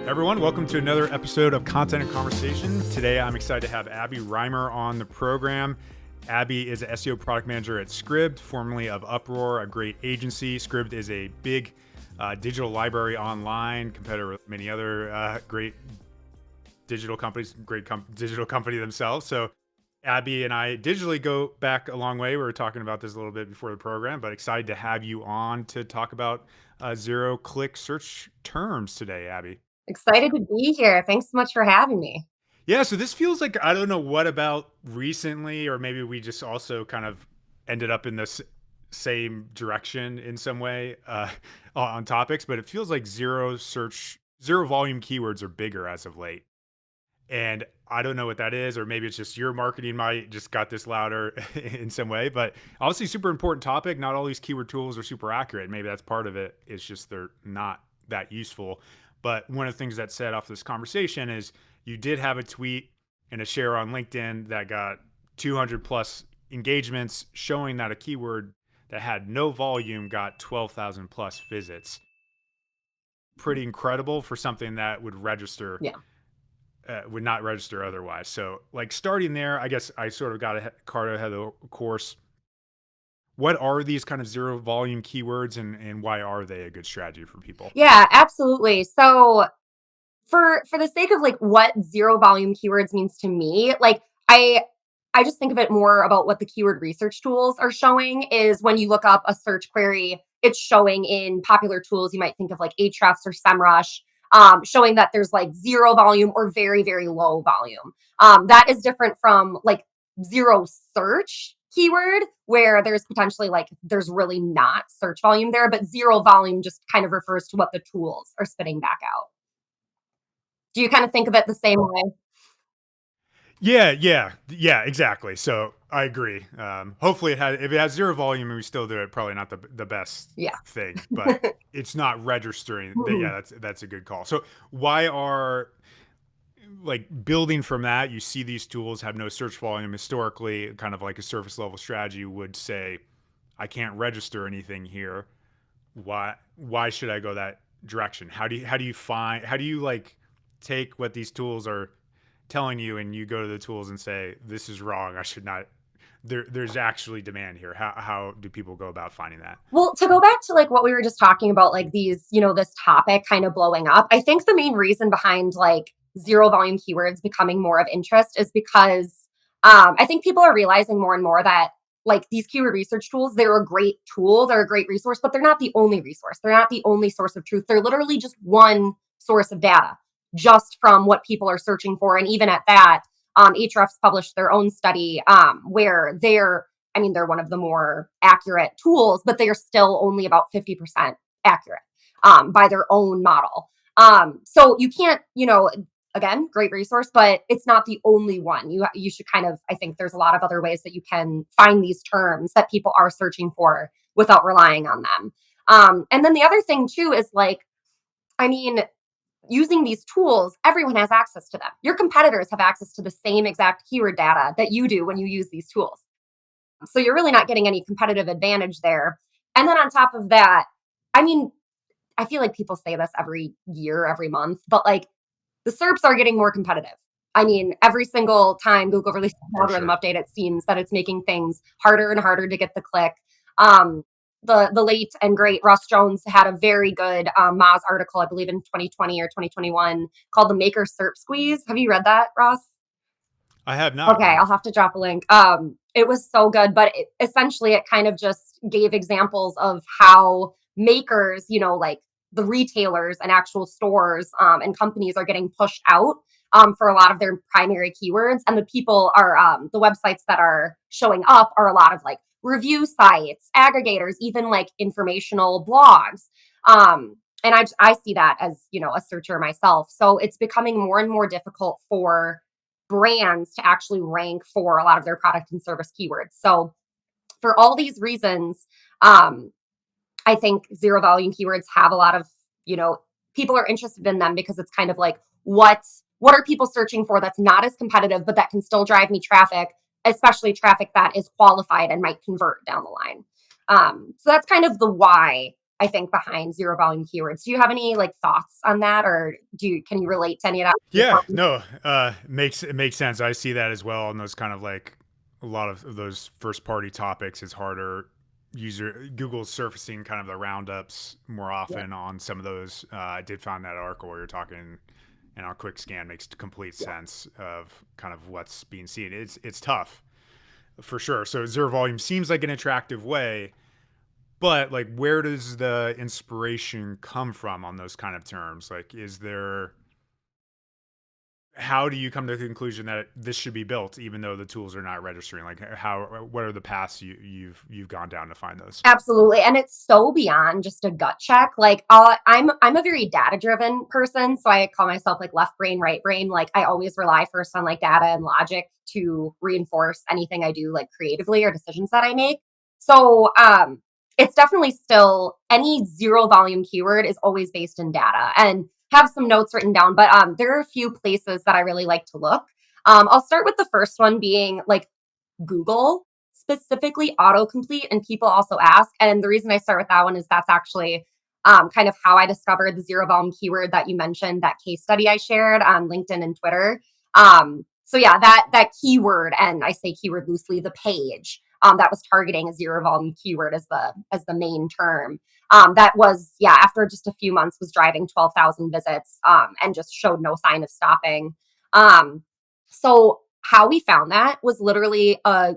Everyone, welcome to another episode of Content and Conversation. Today, I'm excited to have Abby Reimer on the program. Abby is an SEO product manager at Scribd, formerly of Uproar, a great agency. Scribd is a big digital library online, competitor with many other great digital companies, digital company themselves. So Abby and I digitally go back a long way. We were talking about this a little bit before the program, but excited to have you on to talk about zero-click search terms today, Abby. Excited to be here. Thanks so much for having me. Yeah, so this feels like, I don't know what about recently, or maybe we just also kind of ended up in this same direction in some way on topics, but it feels like zero volume keywords are bigger as of late. And I don't know what that is, or maybe it's just your marketing might just got this louder in some way, but obviously super important topic. Not all these keyword tools are super accurate. Maybe that's part of it. It's just they're not that useful. But one of the things that set off this conversation is you did have a tweet and a share on LinkedIn that got 200 plus engagements showing that a keyword that had no volume got 12,000 plus visits. Pretty incredible for something that would register. Yeah. Would not register otherwise. So like starting there, I guess I sort of got a cart ahead of the course. What are these kind of zero volume keywords and why are they a good strategy for people? Yeah, absolutely. So for the sake of like what zero volume keywords means to me, like I just think of it more about what the keyword research tools are showing is when you look up a search query, it's showing in popular tools. You might think of like Ahrefs or SEMrush, showing that there's like zero volume or very, very low volume. That is different from like zero search keyword where there's potentially like there's really not search volume there, but zero volume just kind of refers to what the tools are spitting back out. Do you kind of think of it the same way? Yeah, exactly. So I agree. Hopefully if it has zero volume and we still do it, probably not the best Yeah. thing, but it's not registering. Yeah, that's a good call. So why are like building from that, you see these tools have no search volume historically, kind of like a surface level strategy would say, I can't register anything here. Why should I go that direction? How do you like take what these tools are telling you and you go to the tools and say, this is wrong, I should not, there's actually demand here? How do people go about finding that? Well, to go back to like what we were just talking about, like these, this topic kind of blowing up, I think the main reason behind like zero volume keywords becoming more of interest is because I think people are realizing more and more that like these keyword research tools, they're a great tool, they're a great resource, but they're not the only resource. They're not the only source of truth. They're literally just one source of data, just from what people are searching for. And even at that, Ahrefs published their own study where they're one of the more accurate tools, but they are still only about 50% accurate by their own model. So you can't, again, great resource, but it's not the only one. You should kind of, I think there's a lot of other ways that you can find these terms that people are searching for without relying on them. And then the other thing too is like, using these tools, everyone has access to them. Your competitors have access to the same exact keyword data that you do when you use these tools. So you're really not getting any competitive advantage there. And then on top of that, I feel like people say this every year, every month, but like the SERPs are getting more competitive. Every single time Google releases an algorithm update, it seems that it's making things harder and harder to get the click. The late and great Ross Jones had a very good Moz article, I believe in 2020 or 2021, called The Maker SERP Squeeze. Have you read that, Ross? I have not. Okay, I'll have to drop a link. It was so good, but essentially it kind of just gave examples of how makers, like the retailers and actual stores and companies are getting pushed out for a lot of their primary keywords. And the people are, the websites that are showing up are a lot of like review sites, aggregators, even like informational blogs. And I see that as, a searcher myself. So it's becoming more and more difficult for brands to actually rank for a lot of their product and service keywords. So for all these reasons, I think zero volume keywords have a lot of, people are interested in them because it's kind of like, what are people searching for that's not as competitive, but that can still drive me traffic, especially traffic that is qualified and might convert down the line. So that's kind of the why I think behind zero volume keywords. Do you have any like thoughts on that, or can you relate to any of Yeah, that? no, it makes sense. I see that as well. And those kind of like a lot of those first party topics is harder. User Google's surfacing kind of the roundups more Yeah, often on some of those. I did find that article where you're talking, and on quick scan makes complete yeah. sense of kind of what's being seen. It's tough for sure. So zero volume seems like an attractive way, but like where does the inspiration come from on those kind of terms? Like, is there how do you come to the conclusion that this should be built even though the tools are not registering? Like how what are the paths you've gone down to find those? Absolutely, and it's so beyond just a gut check. Like, I'm a very data driven person, so I call myself like left brain, right brain. Like, I always rely first on like data and logic to reinforce anything I do, like creatively or decisions that I make. So, it's definitely still any zero volume keyword is always based in data and have some notes written down. But there are a few places that I really like to look. I'll start with the first one being like Google, specifically autocomplete. And people also ask. And the reason I start with that one is that's actually kind of how I discovered the zero volume keyword that you mentioned, that case study I shared on LinkedIn and Twitter. So yeah, that keyword, and I say keyword loosely, the page that was targeting a zero volume keyword as the main term. That was, yeah, after just a few months was driving 12,000 visits and just showed no sign of stopping. So how we found that was literally a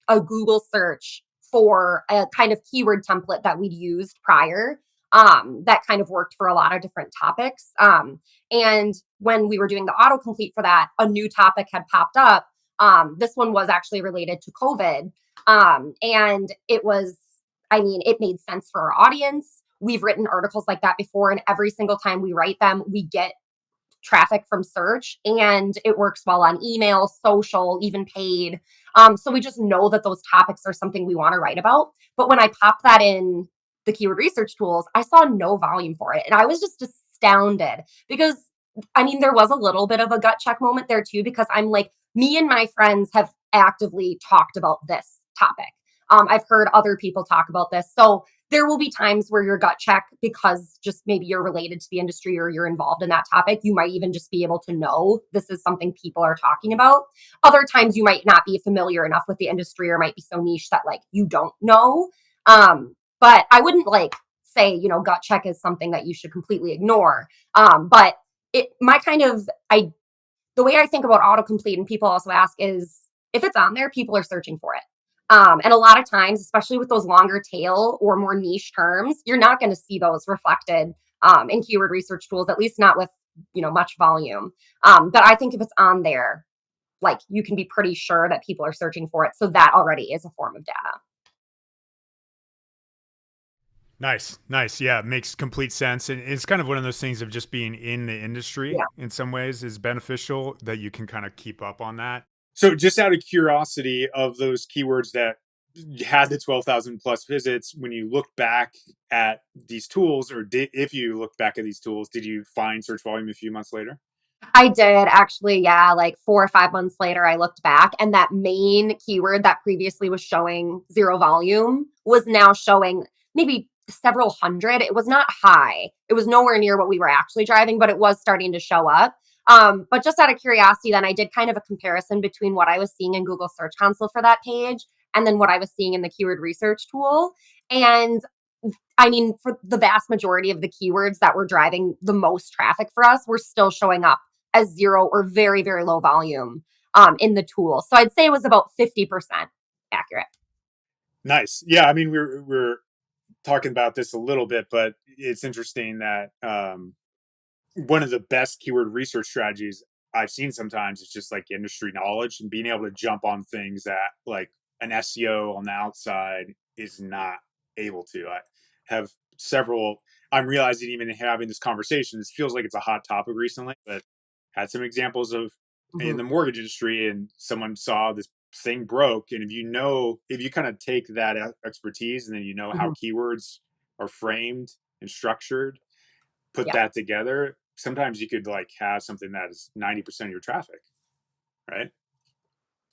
Google search for a kind of keyword template that we'd used prior, that kind of worked for a lot of different topics. And when we were doing the autocomplete for that, a new topic had popped up. This one was actually related to COVID. And it was, I mean, it made sense for our audience. We've written articles like that before, and every single time we write them, we get traffic from search, and it works well on email, social, even paid. So we just know that those topics are something we want to write about. But when I popped that in the keyword research tools, I saw no volume for it. And I was just astounded because, I mean, there was a little bit of a gut check moment there too, because I'm like, me and my friends have actively talked about this topic. I've heard other people talk about this. So there will be times where your gut check, because just maybe you're related to the industry or you're involved in that topic, you might even just be able to know this is something people are talking about. Other times you might not be familiar enough with the industry or might be so niche that like you don't know. But I wouldn't like say, gut check is something that you should completely ignore. But my kind of, the way I think about autocomplete, and people also ask, is if it's on there, people are searching for it. And a lot of times, especially with those longer tail or more niche terms, you're not going to see those reflected in keyword research tools, at least not with much volume. But I think if it's on there, like you can be pretty sure that people are searching for it. So that already is a form of data. Nice, nice. Yeah, it makes complete sense. And it's kind of one of those things of just being in the industry Yeah. in some ways is beneficial that you can kind of keep up on that. So, just out of curiosity, of those keywords that had the 12,000 plus visits, when you look back at these tools, or if you look back at these tools, did you find search volume a few months later? I did actually, yeah, like 4 or 5 months later, I looked back, and that main keyword that previously was showing 0 volume was now showing maybe several hundred. It was not high. It was nowhere near what we were actually driving, but it was starting to show up. But just out of curiosity, then I did kind of a comparison between what I was seeing in Google Search Console for that page and then what I was seeing in the keyword research tool. And I mean, for the vast majority of the keywords that were driving the most traffic for us were still showing up as 0 or very, very low volume in the tool. So I'd say it was about 50% accurate. Nice. Yeah, I mean, we're talking about this a little bit, but it's interesting that one of the best keyword research strategies I've seen sometimes is just like industry knowledge and being able to jump on things that like an SEO on the outside is not able to. I have several, I'm realizing even having this conversation, this feels like it's a hot topic recently, but had some examples of in Mhm. the mortgage industry, and someone saw this thing broke. And if you kind of take that expertise and then you know how Mhm. keywords are framed and structured, put Yeah. that together, sometimes you could like have something that is 90% of your traffic, right?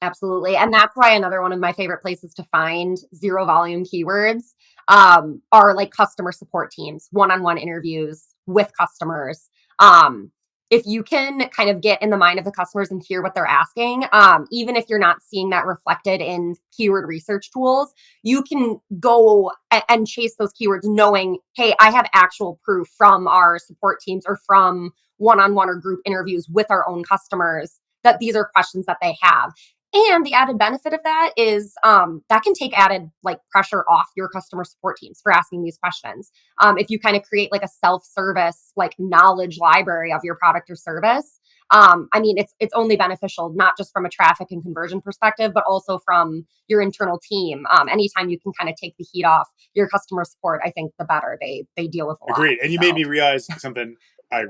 Absolutely. And that's why another one of my favorite places to find zero volume keywords are like customer support teams, one on one interviews with customers. Um, if you can kind of get in the mind of the customers and hear what they're asking, even if you're not seeing that reflected in keyword research tools, you can go and chase those keywords knowing, hey, I have actual proof from our support teams or from one on one or group interviews with our own customers that these are questions that they have. And the added benefit of that is that can take added like pressure off your customer support teams for asking these questions. If you kind of create like a self-service like knowledge library of your product or service, I mean it's only beneficial not just from a traffic and conversion perspective, but also from your internal team. Anytime you can kind of take the heat off your customer support, I think the better they deal with a lot. Agreed. And you made So me realize something I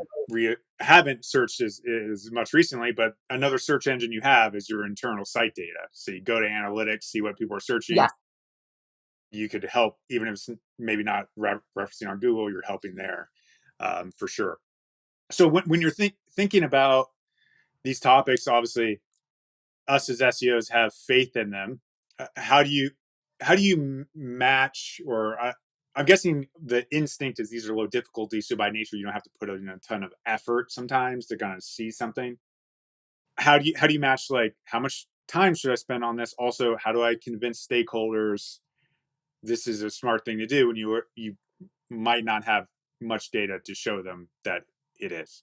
haven't searched as much recently, but another search engine you have is your internal site data. So you go to analytics, see what people are searching. yes, You could help, even if it's maybe not referencing on Google, you're helping there for sure. So when you're thinking about these topics, obviously us as SEOs have faith in them. How do you match, or I'm guessing the instinct is these are low difficulty, so by nature you don't have to put in a ton of effort sometimes to kind of see something. How do you match, like, how much time should I spend on this? Also, how do I convince stakeholders this is a smart thing to do when you might not have much data to show them that it is?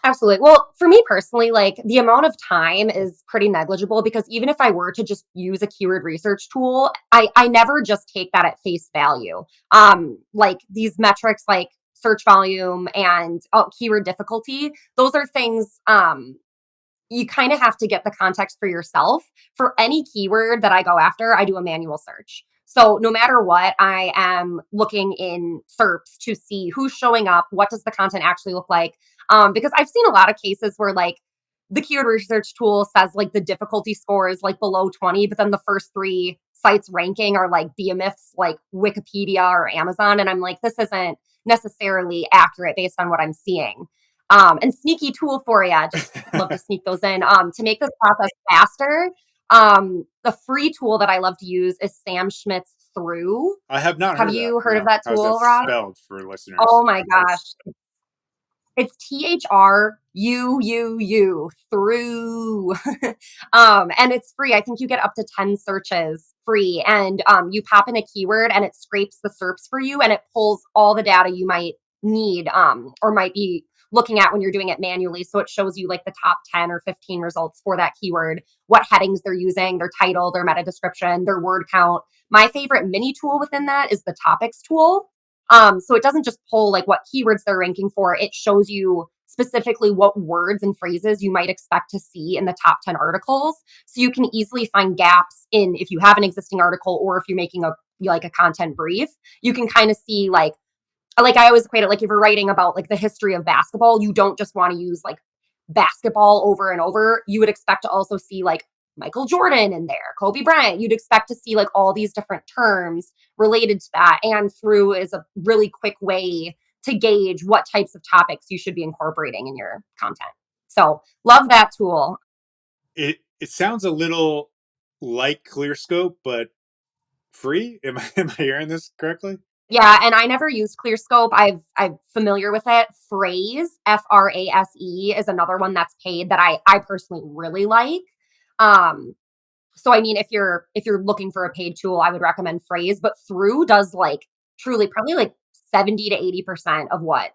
absolutely. Well, for me personally, like the amount of time is pretty negligible because even if I were to just use a keyword research tool, I never just take that at face value. Like these metrics like search volume and keyword difficulty, those are things you kind of have to get the context for yourself. For any keyword that I go after, I do a manual search. So no matter what, I am looking in SERPs to see who's showing up, what does the content actually look like? Because I've seen a lot of cases where like the keyword research tool says like the difficulty score is like below 20, but then the first three sites ranking are like behemoths like Wikipedia or Amazon. And I'm like, this isn't necessarily accurate based on what I'm seeing. And sneaky tool for you, just love to sneak those in. To make this process faster, the free tool that I love to use is Sam Schmidt's Through. I have not Have heard of that. you heard of No. that How's that tool, Rob? spelled for listeners? Oh my gosh. It's THRUUU through. And it's free. I think you get up to 10 searches free. And you pop in a keyword and it scrapes the SERPs for you and it pulls all the data you might need or might be looking at when you're doing it manually. So it shows you like the top 10 or 15 results for that keyword, what headings they're using, their title, their meta description, their word count. My favorite mini tool within that is the topics tool. So it doesn't just pull like what keywords they're ranking for, it shows you specifically what words and phrases you might expect to see in the top 10 articles. So you can easily find gaps in if you have an existing article or if you're making a like a content brief, you can kind of see like I always equate it like if you're writing about like the history of basketball, you don't just want to use like basketball over and over. You would expect to also see like Michael Jordan in there, Kobe Bryant. You'd expect to see like all these different terms related to that. And through is a really quick way to gauge what types of topics you should be incorporating in your content. So love that tool. It sounds a little like ClearScope, but free. Am I hearing this correctly? Yeah, and I never used ClearScope. I'm familiar with it. Phrase, Frase, is another one that's paid that I personally really like. Um, so I mean, if you're looking for a paid tool, I would recommend Phrase, but Through does like truly probably like 70 to 80% of what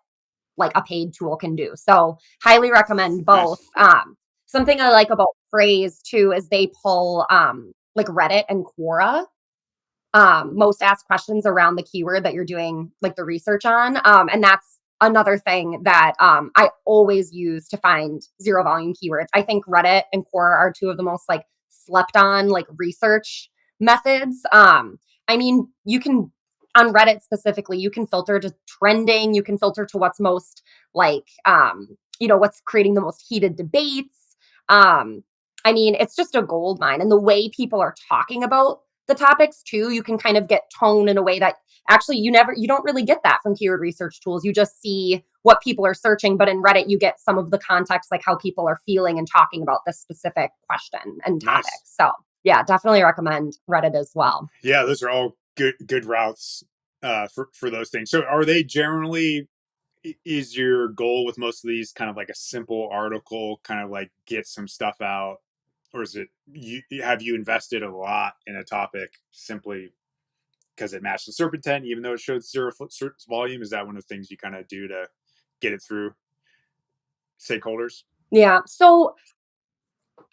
like a paid tool can do. So highly recommend both. Nice. Something I like about Phrase too is they pull like Reddit and Quora most asked questions around the keyword that you're doing like the research on. And that's another thing that I always use to find zero volume keywords. I think Reddit and Quora are two of the most like slept on like research methods. I mean, you can on Reddit specifically, you can filter to trending, you can filter to what's most like what's creating the most heated debates. Um, I mean, it's just a gold mine. And the way people are talking about the topics too, you can kind of get tone in a way that actually you don't really get that from keyword research tools. You just see what people are searching, but in Reddit you get some of the context, like how people are feeling and talking about this specific question and topic. Nice. So yeah, definitely recommend Reddit as well. Yeah, those are all good routes for those things. So are they generally, is your goal with most of these kind of like a simple article, kind of like get some stuff out, or is it have you invested a lot in a topic simply because it matched the serpentine, even though it showed zero volume? Is that one of the things you kind of do to get it through stakeholders? Yeah. So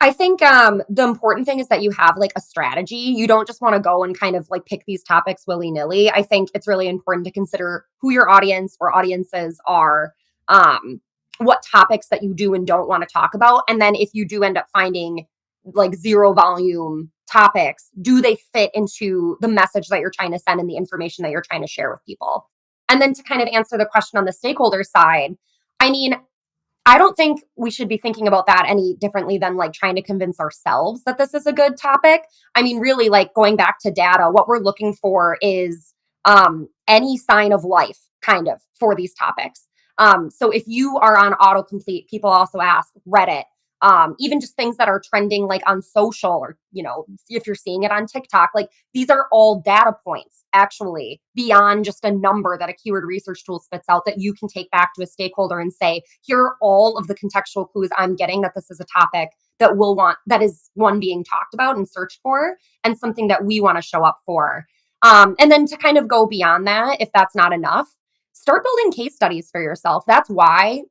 I think the important thing is that you have like a strategy. You don't just want to go and kind of like pick these topics willy nilly. I think it's really important to consider who your audience or audiences are, what topics that you do and don't want to talk about. And then if you do end up finding like zero volume topics, do they fit into the message that you're trying to send and the information that you're trying to share with people? And then to kind of answer the question on the stakeholder side, I mean, I don't think we should be thinking about that any differently than like trying to convince ourselves that this is a good topic. I mean, really, like going back to data, what we're looking for is any sign of life, kind of, for these topics. So if you are on autocomplete, people also ask Reddit, even just things that are trending like on social, or if you're seeing it on TikTok, like these are all data points actually beyond just a number that a keyword research tool spits out that you can take back to a stakeholder and say, here are all of the contextual clues I'm getting that this is a topic that is one being talked about and searched for, and something that we want to show up for. And then to kind of go beyond that, if that's not enough, start building case studies for yourself. That's why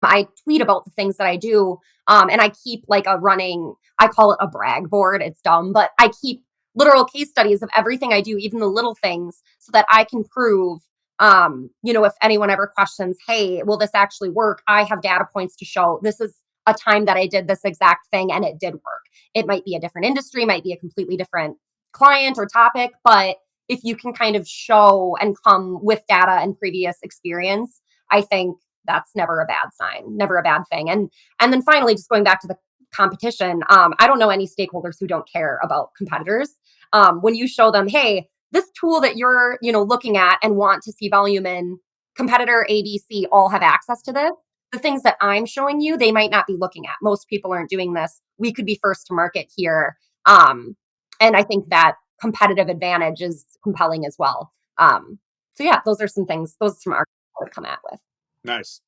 I tweet about the things that I do. And I keep like I call it a brag board. It's dumb, but I keep literal case studies of everything I do, even the little things, so that I can prove, if anyone ever questions, hey, will this actually work? I have data points to show this is a time that I did this exact thing and it did work. It might be a different industry, might be a completely different client or topic, but if you can kind of show and come with data and previous experience, I think that's never a bad sign, never a bad thing. And then finally, just going back to the competition, I don't know any stakeholders who don't care about competitors. When you show them, hey, this tool that you're looking at and want to see volume in, competitor ABC all have access to this. The things that I'm showing you, they might not be looking at. Most people aren't doing this. We could be first to market here. And I think that competitive advantage is compelling as well. So yeah, those are some things, those are some arguments I would come at with. Nice.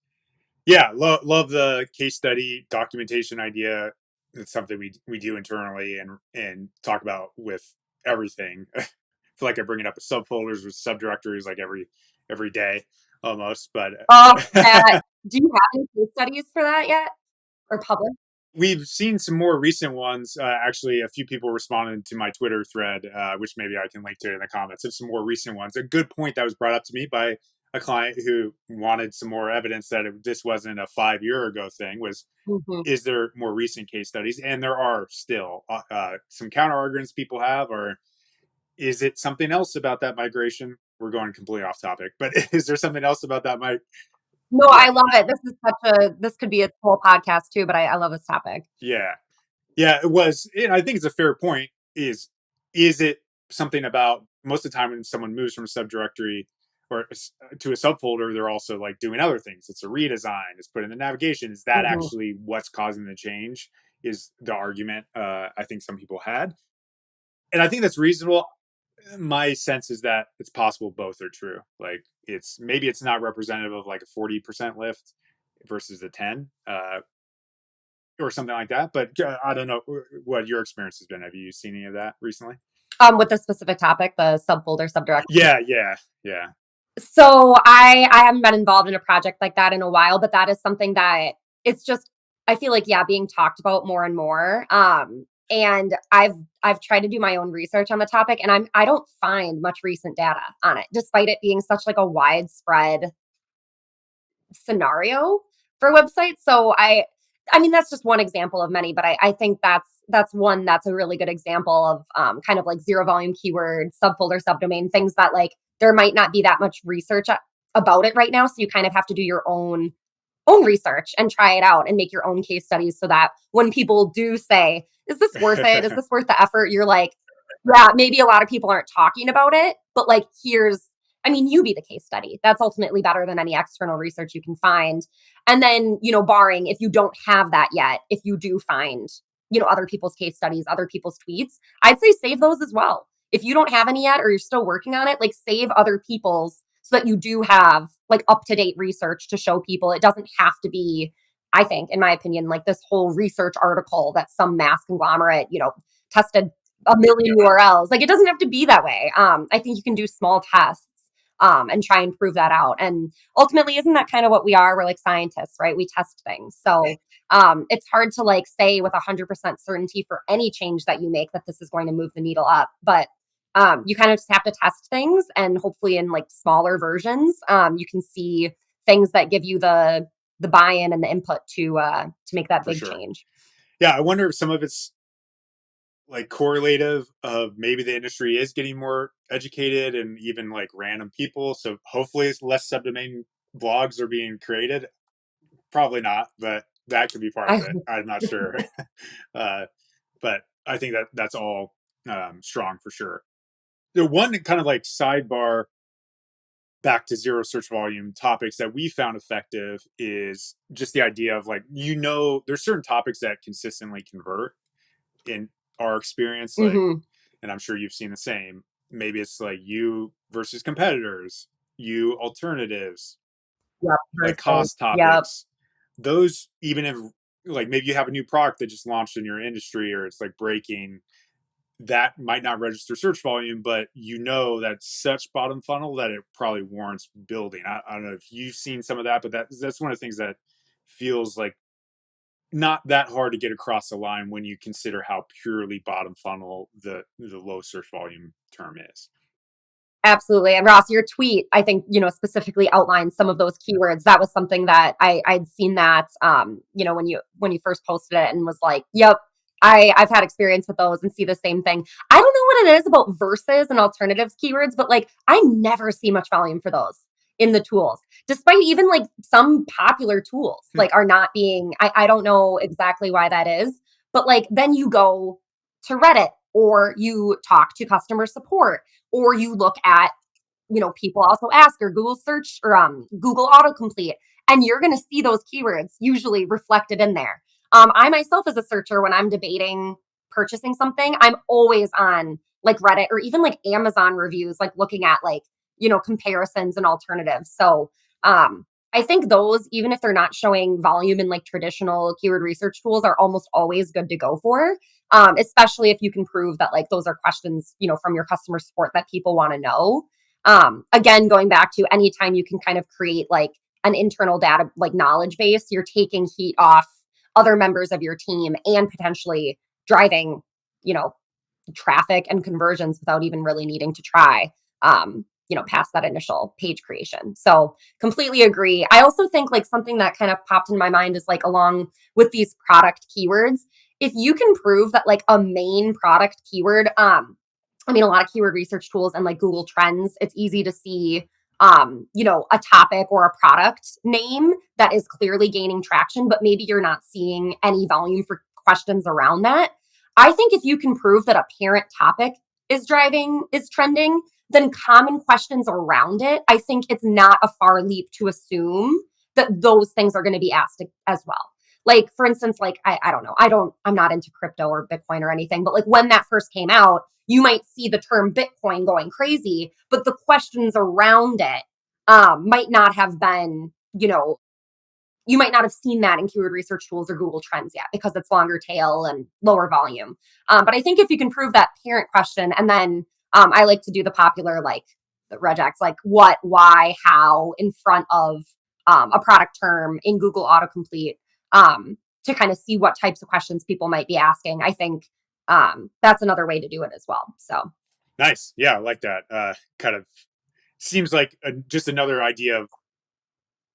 Yeah, love the case study documentation idea. It's something we do internally and talk about with everything. I feel like I bring it up with subfolders with subdirectories like every day almost. But Oh, do you have any case studies for that yet, or published? we've seen some more recent ones. Actually, a few people responded to my Twitter thread, which maybe I can link to in the comments, of some more recent ones. A good point that was brought up to me by a client who wanted some more evidence that this wasn't a 5 year ago thing was, Mhm. is there more recent case studies? And there are still some counter arguments people have, or is it something else about that migration? We're going completely off topic, but is there something else about that? No, Yeah, I love it. This could be a whole podcast too, but I love this topic. yeah. Yeah, it was, and I think it's a fair point. Is it something about, most of the time when someone moves from a subdirectory or to a subfolder, they're also like doing other things. It's a redesign. It's put in the navigation. Is that Mhm. actually what's causing the change? Is the argument I think some people had, and I think that's reasonable. My sense is that it's possible both are true. Like it's not representative of like a 40% lift versus a 10. Or something like that. But I don't know what your experience has been. Have you seen any of that recently? With the specific topic, the subfolder subdirect. Yeah. So I haven't been involved in a project like that in a while, but that is something that it's just, I feel like, yeah, being talked about more and more. And I've tried to do my own research on the topic, and I don't find much recent data on it, despite it being such like a widespread scenario for websites. So I mean that's just one example of many, but I think that's one that's a really good example of kind of like zero volume keyword, subfolder, subdomain, things that like there might not be that much research about it right now. So you kind of have to do your own research and try it out and make your own case studies, so that when people do say, is this worth it? Is this worth the effort? You're like, yeah, maybe a lot of people aren't talking about it, but like I mean, you be the case study. That's ultimately better than any external research you can find. And then, barring if you don't have that yet, if you do find, other people's case studies, other people's tweets, I'd say save those as well. If you don't have any yet or you're still working on it, like save other people's so that you do have like up to date research to show people. It doesn't have to be, I think, in my opinion, like this whole research article that some mass conglomerate, tested a million Yeah, URLs. Like it doesn't have to be that way. I think you can do small tests and try and prove that out. And ultimately, isn't that kind of what we are? We're like scientists, right? We test things. So it's hard to like say with 100% certainty for any change that you make that this is going to move the needle up. But you kind of just have to test things, and hopefully in like smaller versions, you can see things that give you the buy-in and the input to make that for big sure. change. Yeah, I wonder if some of it's like correlative of maybe the industry is getting more educated and even like random people. So hopefully it's less subdomain blogs are being created. Probably not, but that could be part of I it. I'm not sure. uh, but I think that that's all strong for sure. The one kind of like sidebar back to zero search volume topics that we found effective is just the idea of like, there's certain topics that consistently convert in our experience, like, hmm and I'm sure you've seen the same. Maybe it's like you versus competitors, you alternatives, Yep. like Versus, cost yep. topics. Those, even if like maybe you have a new product that just launched in your industry or it's like breaking, that might not register search volume, but that's such bottom funnel that it probably warrants building. I don't know if you've seen some of that, but that's one of the things that feels like not that hard to get across the line when you consider how purely bottom funnel the low search volume term is. Absolutely. And Ross, your tweet, I think, specifically outlined some of those keywords. That was something that I'd seen that, when you first posted it and was like, yep, I've had experience with those and see the same thing. I don't know what it is about versus and alternatives keywords, but like I never see much volume for those in the tools, despite even like some popular tools Hmm. like are not being, I don't know exactly why that is, but like then you go to Reddit or you talk to customer support or you look at, people also ask or Google search or Google autocomplete, and you're going to see those keywords usually reflected in there. I myself, as a searcher, when I'm debating purchasing something, I'm always on like Reddit or even like Amazon reviews, like looking at like, comparisons and alternatives. So, I think those, even if they're not showing volume in like traditional keyword research tools, are almost always good to go for, especially if you can prove that like those are questions, from your customer support that people want to know. Again, going back to anytime you can kind of create like an internal data, like knowledge base, you're taking heat off other members of your team and potentially driving, you know, traffic and conversions without even really needing to try, past that initial page creation. So completely agree. I also think like something that kind of popped in my mind is like along with these product keywords, if you can prove that like a main product keyword, I mean, a lot of keyword research tools and like Google Trends, it's easy to see, a topic or a product name that is clearly gaining traction, but maybe you're not seeing any volume for questions around that. I think if you can prove that a parent topic is trending, then common questions around it, I think it's not a far leap to assume that those things are going to be asked as well. Like, for instance, like, I don't know, I'm not into crypto or Bitcoin or anything, but like when that first came out, you might see the term Bitcoin going crazy, but the questions around it might not have been, you might not have seen that in keyword research tools or Google Trends yet because it's longer tail and lower volume. But I think if you can prove that parent question, and then I like to do the popular like the regex, like what, why, how in front of a product term in Google autocomplete, to kind of see what types of questions people might be asking. I think that's another way to do it as well. So Nice. Yeah, I like that. Kind of seems like just another idea of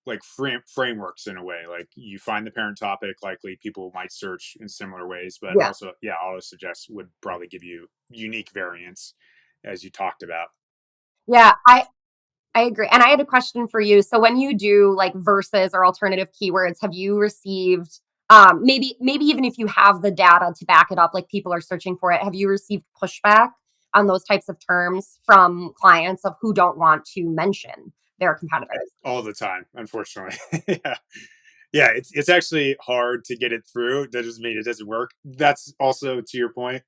like frameworks in a way. Like you find the parent topic, likely people might search in similar ways, but yeah, also, yeah, auto suggest would probably give you unique variants as you talked about. yeah, I agree. And I had a question for you. So when you do like versus or alternative keywords, have you received maybe even if you have the data to back it up, like people are searching for it, have you received pushback on those types of terms from clients of who don't want to mention their competitors. All the time, unfortunately. Yeah. Yeah, it's actually hard to get it through. That doesn't mean it doesn't work. That's also, to your point,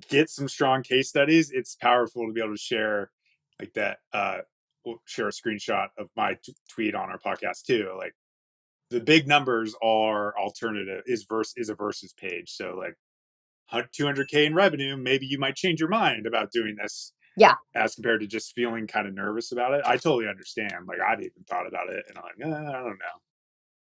get some strong case studies. It's powerful to be able to share like that. We'll share a screenshot of my tweet on our podcast too. Like the big numbers are alternative is a versus page. So like 200K in revenue, maybe you might change your mind about doing this Yeah. as compared to just feeling kind of nervous about it. I totally understand. Like I've even thought about it and I'm like, I don't know.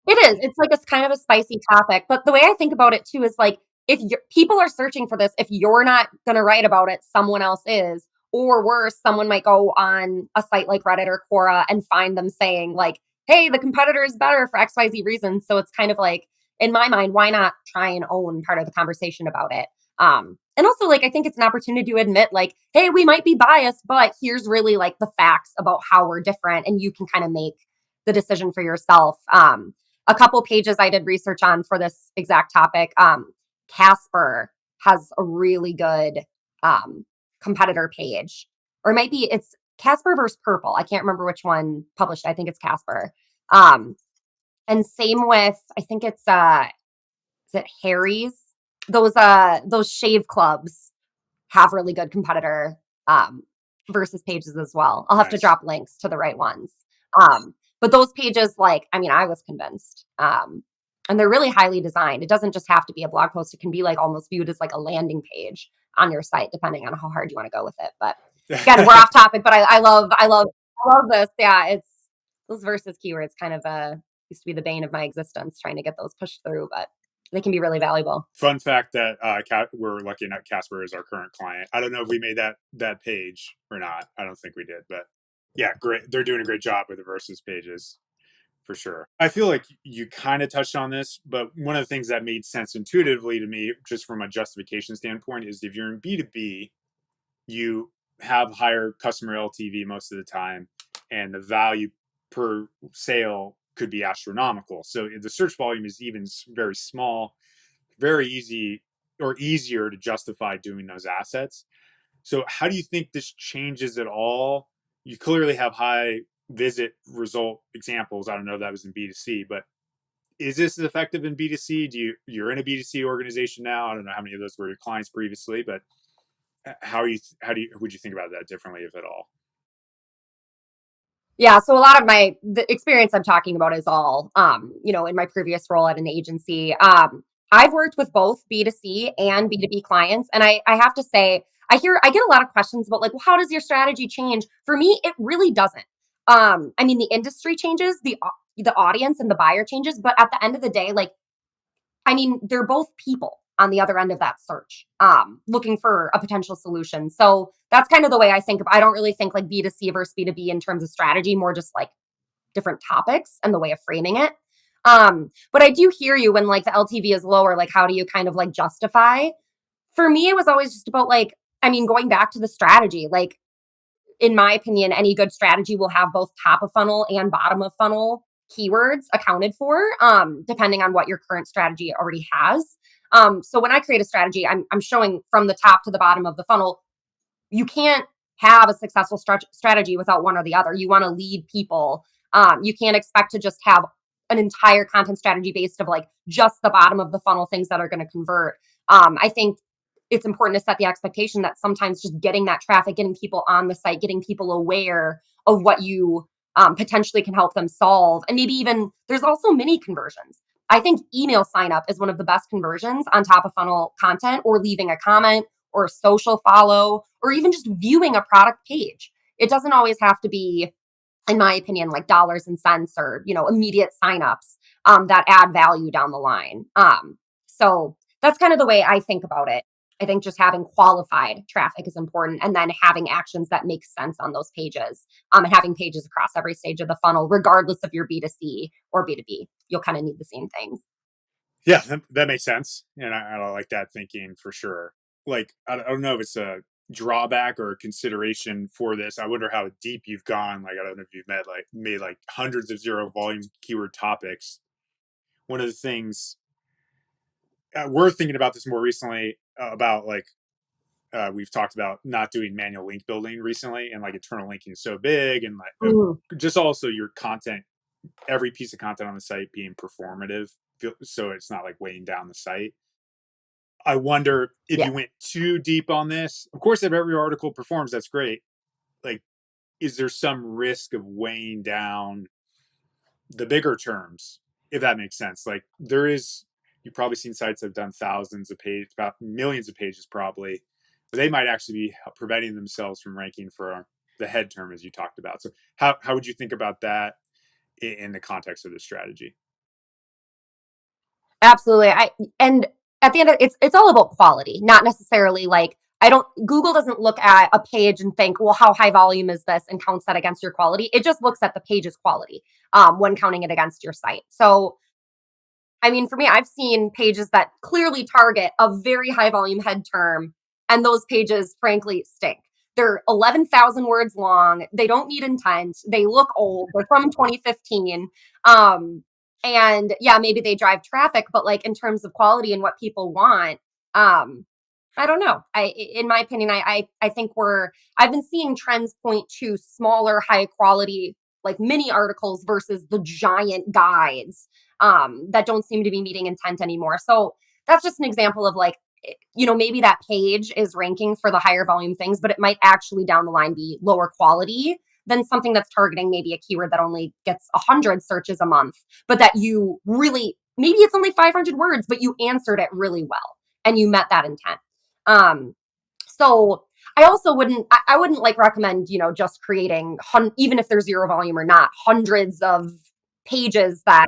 It is. It's like a kind of a spicy topic, but the way I think about it too is like if people are searching for this, if you're not going to write about it, someone else is, or worse, someone might go on a site like Reddit or Quora and find them saying like, "Hey, the competitor is better for XYZ reasons." So it's kind of like in my mind, why not try and own part of the conversation about it? And also like I think it's an opportunity to admit like, "Hey, we might be biased, but here's really like the facts about how we're different," and you can kind of make the decision for yourself. A couple pages I did research on for this exact topic. Casper has a really good competitor page, or maybe it's Casper versus Purple. I can't remember which one published. I think it's Casper. Um, and same with I think it's is it Harry's? Those shave clubs have really good competitor um, versus pages as well. I'll have to Nice. drop links to the right ones. But those pages, like, I mean, I was convinced. And they're really highly designed. It doesn't just have to be a blog post. It can be like almost viewed as like a landing page on your site, depending on how hard you want to go with it. But again, we're off topic, but I love this. Yeah, it's those versus keywords kind of used to be the bane of my existence trying to get those pushed through, but they can be really valuable. Fun fact that we're lucky enough Casper is our current client. I don't know if we made that page or not. I don't think we did, but yeah, great. They're doing a great job with the versus pages for sure. I feel like you kind of touched on this, but one of the things that made sense intuitively to me, just from a justification standpoint, is if you're in B2B, you have higher customer LTV most of the time, and the value per sale could be astronomical. So the search volume is even very small, very easy or easier to justify doing those assets. So how do you think this changes at all? You clearly have high visit result examples. I don't know if that was in B2C, but is this effective in B2C? You're in a B2C organization now? I don't know how many of those were your clients previously, but would you think about that differently, if at all? Yeah, so a lot of the experience I'm talking about is all, in my previous role at an agency. I've worked with both B2C and B2B clients, and I have to say, I get a lot of questions about like, well, how does your strategy change? For me, it really doesn't. I mean, the industry changes, the audience and the buyer changes, but at the end of the day, like I mean, they're both people on the other end of that search, looking for a potential solution. So that's kind of the way I think of. I don't really think like B2C versus B2B in terms of strategy, more just like different topics and the way of framing it. But I do hear you when like the LTV is lower, like how do you kind of like justify? For me, it was always just about like, I mean, going back to the strategy, like in my opinion, any good strategy will have both top of funnel and bottom of funnel keywords accounted for, depending on what your current strategy already has. So when I create a strategy, I'm showing from the top to the bottom of the funnel. You can't have a successful strategy without one or the other. You want to lead people. You can't expect to just have an entire content strategy based of like just the bottom of the funnel things that are going to convert. I think it's important to set the expectation that sometimes just getting that traffic, getting people on the site, getting people aware of what you potentially can help them solve. And maybe even there's also mini conversions. I think email sign up is one of the best conversions on top of funnel content, or leaving a comment or a social follow, or even just viewing a product page. It doesn't always have to be, in my opinion, like dollars and cents or, immediate signups that add value down the line. So that's kind of the way I think about it. I think just having qualified traffic is important, and then having actions that make sense on those pages, and having pages across every stage of the funnel, regardless if you're B2C or B2B. You'll kind of need the same things. Yeah, that makes sense, and I like that thinking for sure. Like, I don't know if it's a drawback or a consideration for this. I wonder how deep you've gone. Like, I don't know if you've made like hundreds of zero volume keyword topics. One of the things we're thinking about this more recently about like we've talked about not doing manual link building recently, and like internal linking is so big, and like Mhm. just also your content, every piece of content on the site being performative, so it's not like weighing down the site. I wonder if Yeah. you went too deep on this. Of course, if every article performs, that's great. Like, is there some risk of weighing down the bigger terms, if that makes sense? Like, there is, you've probably seen sites that have done thousands of pages, about millions of pages probably, but they might actually be preventing themselves from ranking for the head term as you talked about. So how would you think about that in the context of this strategy? Absolutely. And at the end of it's all about quality, not necessarily like I don't Google doesn't look at a page and think, well, how high volume is this and counts that against your quality. It just looks at the page's quality when counting it against your site. So I mean, for me, I've seen pages that clearly target a very high volume head term, and those pages, frankly, stink. They're 11,000 words long. They don't need intent. They look old. They're from 2015. And yeah, maybe they drive traffic, but like in terms of quality and what people want, um, I don't know. In my opinion, I think I've been seeing trends point to smaller, high quality, like mini articles versus the giant guides that don't seem to be meeting intent anymore. So that's just an example of like, maybe that page is ranking for the higher volume things, but it might actually down the line be lower quality than something that's targeting maybe a keyword that only gets 100 searches a month, but that you really, maybe it's only 500 words, but you answered it really well and you met that intent. Um, so I also I wouldn't like recommend, just creating, even if there's zero volume or not, hundreds of pages that,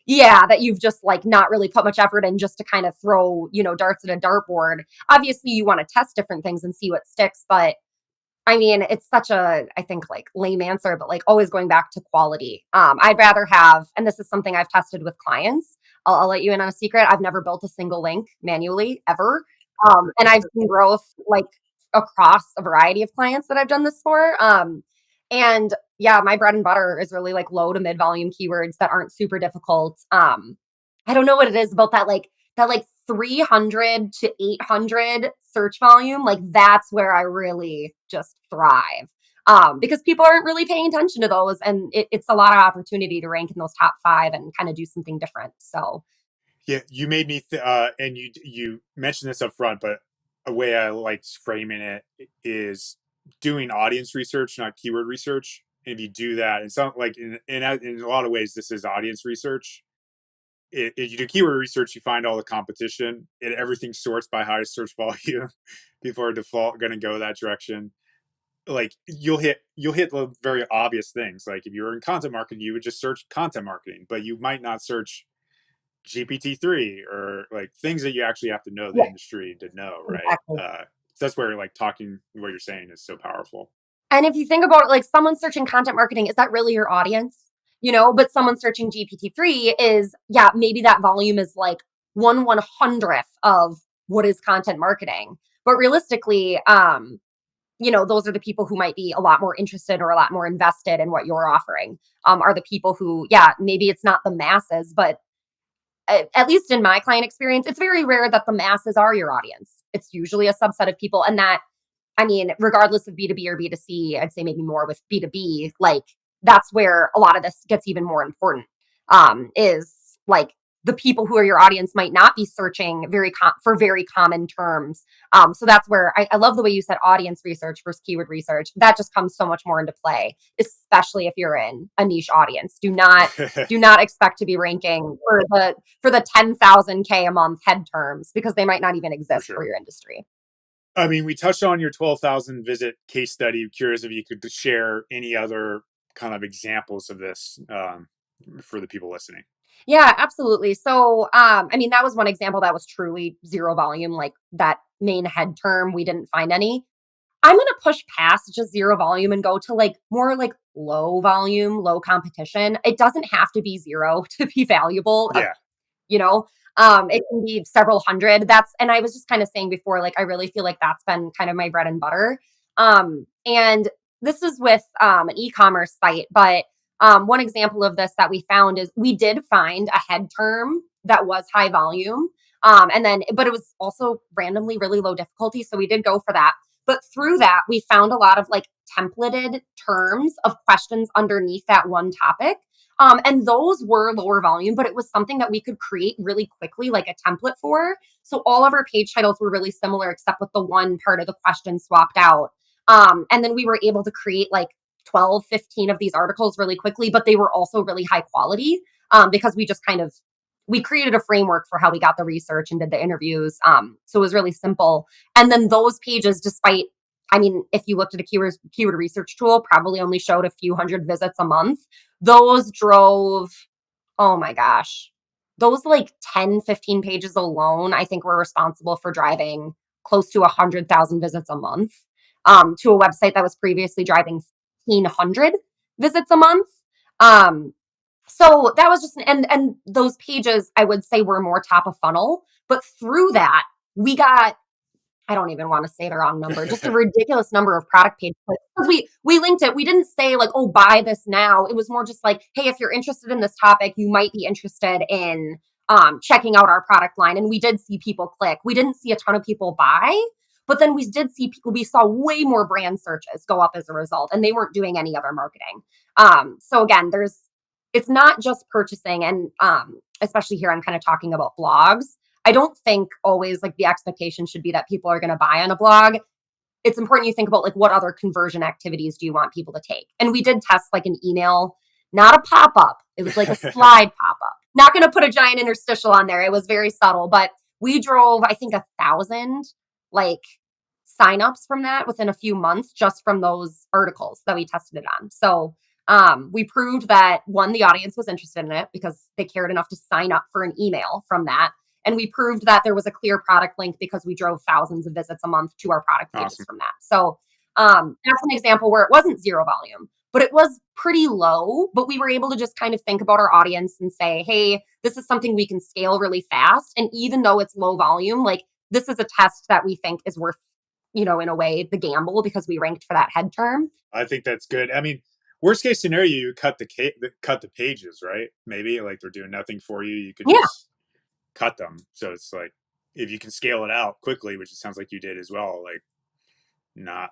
yeah, that you've just like not really put much effort in just to kind of throw, darts at a dartboard. Obviously, you want to test different things and see what sticks, but I mean, it's such a, I think, like lame answer, but like always going back to quality. I'd rather have, and this is something I've tested with clients. I'll let you in on a secret. I've never built a single link manually ever. And I've seen growth like across a variety of clients that I've done this for. And yeah, my bread and butter is really like low to mid volume keywords that aren't super difficult. I don't know what it is about that like 300 to 800 search volume, like that's where I really just thrive. Because people aren't really paying attention to those, and it's a lot of opportunity to rank in those top five and kind of do something different. So, Yeah, you made me, and you mentioned this up front, but a way I like framing it is doing audience research, not keyword research. And if you do that, it's not like in a lot of ways, this is audience research. If you do keyword research, you find all the competition. Everything sorts by highest search volume. People are default going to go that direction. Like you'll hit the very obvious things. Like if you were in content marketing, you would just search content marketing, but you might not search GPT-3 or like things that you actually have to know the yeah, industry to know, right? exactly. So that's where like talking what you're saying is so powerful. And if you think about it, like someone searching content marketing, is that really your audience? But someone searching GPT-3 is, yeah, maybe that volume is like 1/100th of what is content marketing. But realistically, those are the people who might be a lot more interested or a lot more invested in what you're offering. Are the people who, yeah, maybe it's not the masses, but at least in my client experience, it's very rare that the masses are your audience. It's usually a subset of people. And that, I mean, regardless of B2B or B2C, I'd say maybe more with B2B, like that's where a lot of this gets even more important. Is like the people who are your audience might not be searching for very common terms. So that's where I love the way you said audience research versus keyword research. That just comes so much more into play, especially if you're in a niche audience. Do not expect to be ranking for the 10,000 K a month head terms because they might not even For exist for sure. your industry. I mean, we touched on your 12,000 visit case study. I'm curious if you could share any other kind of examples of this for the people listening. Yeah, absolutely. So, I mean, that was one example that was truly zero volume, like that main head term, we didn't find any. I'm going to push past just zero volume and go to like more like low volume, low competition. It doesn't have to be zero to be valuable. Yeah. You know, it can be several hundred. And I was just kind of saying before, like, I really feel like that's been kind of my bread and butter. And this is with an e-commerce site, but one example of this that we found is we did find a head term that was high volume. But it was also randomly really low difficulty. So we did go for that. But through that, we found a lot of like templated terms of questions underneath that one topic. And those were lower volume, but it was something that we could create really quickly, like a template for. So all of our page titles were really similar, except with the one part of the question swapped out. And then we were able to create like 12, 15 of these articles really quickly, but they were also really high quality because we created a framework for how we got the research and did the interviews. So it was really simple. And then those pages, if you looked at a keyword research tool, probably only showed a few hundred visits a month. Those drove, oh my gosh, those like 10, 15 pages alone, I think were responsible for driving close to 100,000 visits a month to a website that was previously driving 1,500 visits a month. So that was just, and those pages I would say were more top of funnel, but through that we got, I don't even want to say the wrong number, just a ridiculous number of product page clicks. Because we linked it. We didn't say like, oh, buy this now. It was more just like, hey, if you're interested in this topic, you might be interested in checking out our product line. And we did see people click. We didn't see a ton of people buy, but then we did see people, we saw way more brand searches go up as a result, and they weren't doing any other marketing. So again, it's not just purchasing, and especially here, I'm kind of talking about blogs. I don't think always like the expectation should be that people are going to buy on a blog. It's important you think about like what other conversion activities do you want people to take. And we did test like an email, not a pop-up. It was like a slide pop-up. Not going to put a giant interstitial on there. It was very subtle, but we drove, I think, 1,000 like signups from that within a few months just from those articles that we tested it on. So we proved that one, the audience was interested in it because they cared enough to sign up for an email from that. And we proved that there was a clear product link because we drove thousands of visits a month to our product pages from that. So that's an example where it wasn't zero volume, but it was pretty low. But we were able to just kind of think about our audience and say, hey, this is something we can scale really fast. And even though it's low volume, like this is a test that we think is worth, in a way, the gamble because we ranked for that head term. I think that's good. I mean, worst case scenario, you cut the pages, right? Maybe like they're doing nothing for you. You could just cut them. So it's like if you can scale it out quickly, which it sounds like you did as well, like not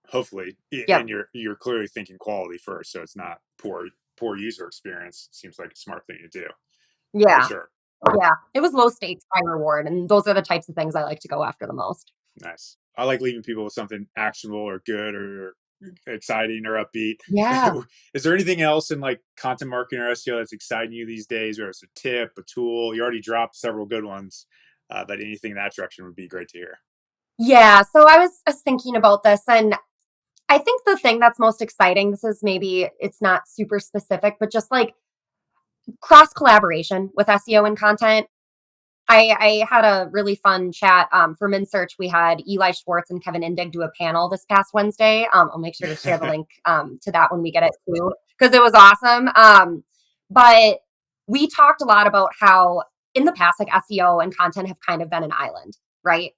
hopefully, and you're clearly thinking quality first, so it's not poor user experience. It seems like a smart thing to do. Yeah, for sure. Yeah, it was low stakes, high reward, and those are the types of things I like to go after the most. Nice. I like leaving people with something actionable or good or exciting or upbeat. Yeah. Is there anything else in like content marketing or SEO that's exciting you these days, or it's a tip, a tool? You already dropped several good ones, but anything in that direction would be great to hear. Yeah, so I was thinking about this, and I think the thing that's most exciting, this is maybe it's not super specific, but just like cross collaboration with SEO and content. I had a really fun chat for MinSearch. We had Eli Schwartz and Kevin Indig do a panel this past Wednesday. I'll make sure to share the link to that when we get it too, because it was awesome. But we talked a lot about how in the past, like SEO and content have kind of been an island, right?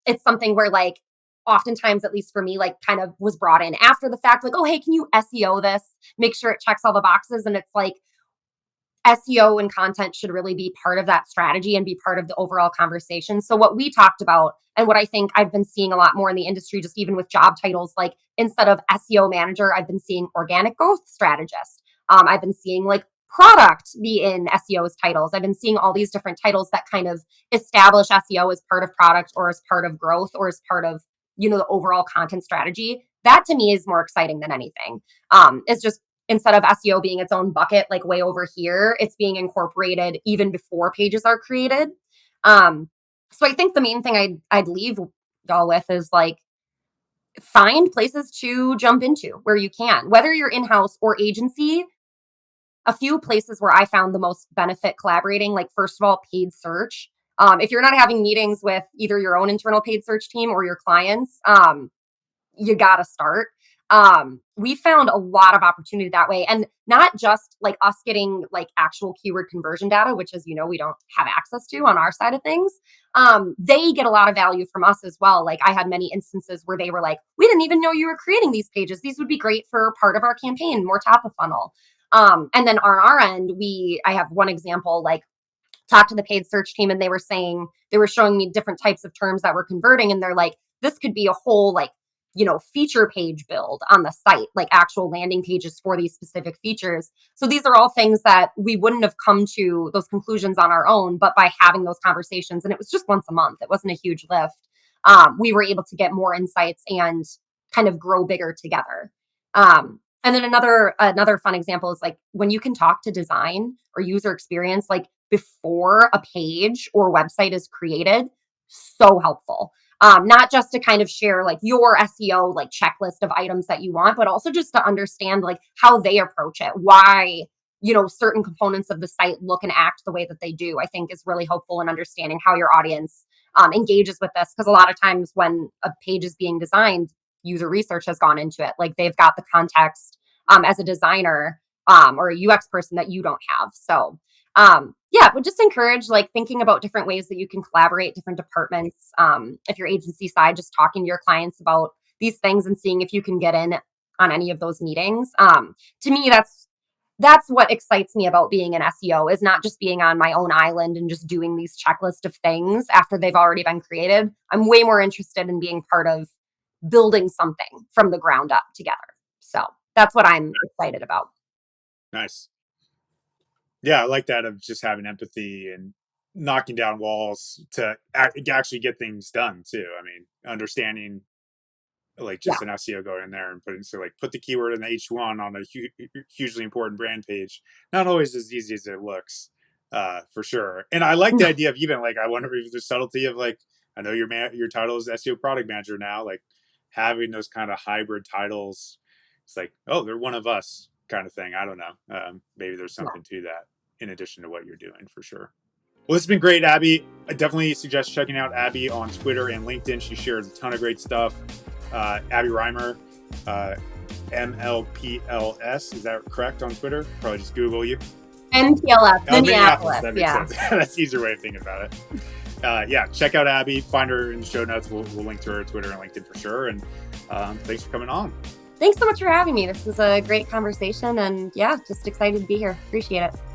It's something where like oftentimes, at least for me, like kind of was brought in after the fact, like, oh, hey, can you SEO this? Make sure it checks all the boxes. And it's like, SEO and content should really be part of that strategy and be part of the overall conversation. So what we talked about, and what I think I've been seeing a lot more in the industry, just even with job titles, like instead of SEO manager, I've been seeing organic growth strategist. I've been seeing like product be in SEO's titles. I've been seeing all these different titles that kind of establish SEO as part of product or as part of growth or as part of, the overall content strategy. That to me is more exciting than anything. It's just instead of SEO being its own bucket, like way over here, it's being incorporated even before pages are created. So I think the main thing I'd leave y'all with is like, find places to jump into where you can, whether you're in-house or agency. A few places where I found the most benefit collaborating, like first of all, paid search. If you're not having meetings with either your own internal paid search team or your clients, you got to start. We found a lot of opportunity that way, and not just like us getting like actual keyword conversion data, which as we don't have access to on our side of things. They get a lot of value from us as well. Like I had many instances where they were like, we didn't even know you were creating these pages. These would be great for part of our campaign, more top of funnel. And then on our end, I have one example, like talked to the paid search team, and they were showing me different types of terms that were converting, and they're like, this could be a whole like, feature page build on the site, like actual landing pages for these specific features. So these are all things that we wouldn't have come to those conclusions on our own, but by having those conversations, and it was just once a month, it wasn't a huge lift. We were able to get more insights and kind of grow bigger together. And then another fun example is like when you can talk to design or user experience, like before a page or website is created, so helpful. Not just to kind of share like your SEO like checklist of items that you want, but also just to understand like how they approach it, why certain components of the site look and act the way that they do. I think is really helpful in understanding how your audience engages with this, because a lot of times when a page is being designed, user research has gone into it. Like they've got the context as a designer or a UX person that you don't have. So yeah, would just encourage like thinking about different ways that you can collaborate different departments. If you're agency side, just talking to your clients about these things and seeing if you can get in on any of those meetings. To me, that's what excites me about being an SEO, is not just being on my own island and just doing these checklist of things after they've already been created. I'm way more interested in being part of building something from the ground up together. So that's what I'm excited about. Nice. Yeah, I like that, of just having empathy and knocking down walls to actually get things done too. I mean, understanding like just an SEO going in there and put the keyword in the H1 on a hugely important brand page. Not always as easy as it looks, for sure. And I like the idea of even like, I wonder if the subtlety of like, I know your title is SEO product manager now, like having those kind of hybrid titles. It's like, oh, they're one of us kind of thing. I don't know. Maybe there's something to that in addition to what you're doing, for sure. Well, this has been great, Abby. I definitely suggest checking out Abby on Twitter and LinkedIn. She shares a ton of great stuff. Abby Reimer, MLPLS. Is that correct on Twitter? Probably just Google you. MPLS, Minneapolis. That makes sense. That's the easier way of thinking about it. Yeah, check out Abby. Find her in the show notes. We'll link to her Twitter and LinkedIn for sure. And thanks for coming on. Thanks so much for having me. This was a great conversation, and yeah, just excited to be here. Appreciate it.